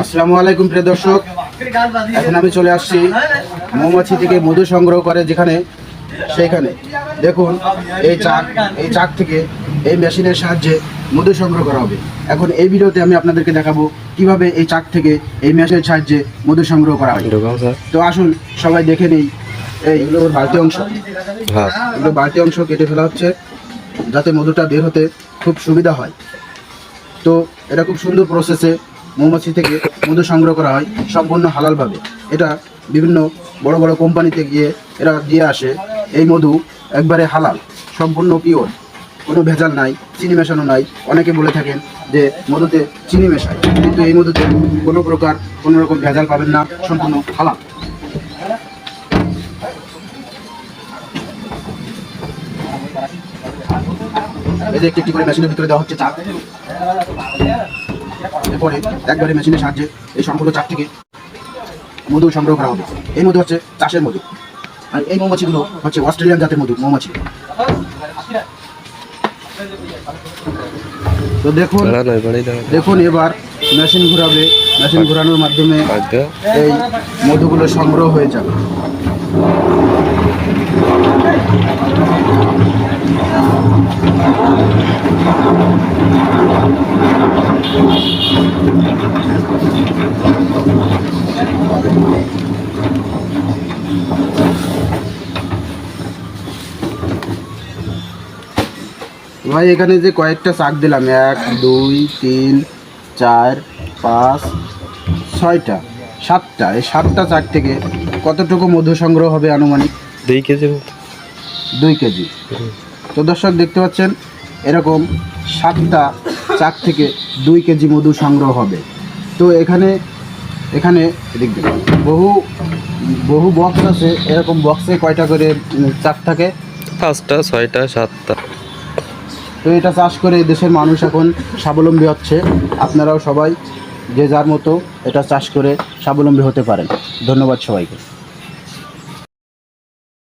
আসসালামু আলাইকুম প্রিয় দর্শক, এখন আমি চলে আসছি মৌমাছি থেকে মধু সংগ্রহ করে যেখানে সেইখানে দেখুন এই চাক থেকে এই মেশিনের সাহায্যে মধু সংগ্রহ করা হবে। এখন এই ভিডিওতে আমি আপনাদেরকে দেখাবো কিভাবে এই চাক থেকে এই মেশিনের সাহায্যে মধু সংগ্রহ করা হয়। তো আসুন সবাই দেখে নিই। এইগুলোর বাড়তি অংশ কেটে ফেলা হচ্ছে যাতে মধুটা বের হতে খুব সুবিধা হয়। তো এটা খুব সুন্দর প্রসেসে মৌমাছি থেকে মধু সংগ্রহ করা হয় সম্পূর্ণ হালালভাবে। এটা বিভিন্ন বড় বড় কোম্পানিতে গিয়ে এরা দিয়ে আসে। এই মধু একবারে হালাল, সম্পূর্ণ পিওর, কোনো ভেজাল নাই, চিনি মেশানো নাই। অনেকে বলে থাকেন যে মধুতে চিনি মেশায়, কিন্তু এই মধুতে কোনো রকম ভেজাল পাবেন না, সম্পূর্ণ হালাল। এই যে একটি করে মেশিনের ভিতরে দেওয়া হচ্ছে চাক। এরপরে একবারে মেশিনের সাহায্যে এই সম্পূর্ণ চাক থেকে মধু সংগ্রহ করা হবে। এই মধু হচ্ছে চাষের মধু, আর এই মৌমাছিগুলো হচ্ছে অস্ট্রেলিয়ান জাতের মৌমাছি। তো দেখুন এবার মেশিন ঘোরাবে, মেশিন ঘোরানোর মাধ্যমে এই মধুগুলো সংগ্রহ হয়ে যাবে। ভাই এখানে যে কয়েকটা চাক দিলাম, 1 2 3 4 5 6টা 7টা, এই 7টা চাক থেকে কতটুকু মধু সংগ্রহ হবে? আনুমানিক 2 কেজি। 2 কেজি। তো দর্শক দেখতে পাচ্ছেন এরকম 7টা চাক থেকে 2 কেজি মধু সংগ্রহ হবে। তো এখানে দেখবেন বহু বক্স আছে। এরকম বক্সে কয়টা করে চাক থাকে? 5টা 6টা 7টা। তো এটা চাষ করে দেশের মানুষ এখন স্বাবলম্বী হচ্ছে। আপনারাও সবাই যে যার মতো এটা চাষ করে স্বাবলম্বী হতে পারেন। ধন্যবাদ সবাইকে।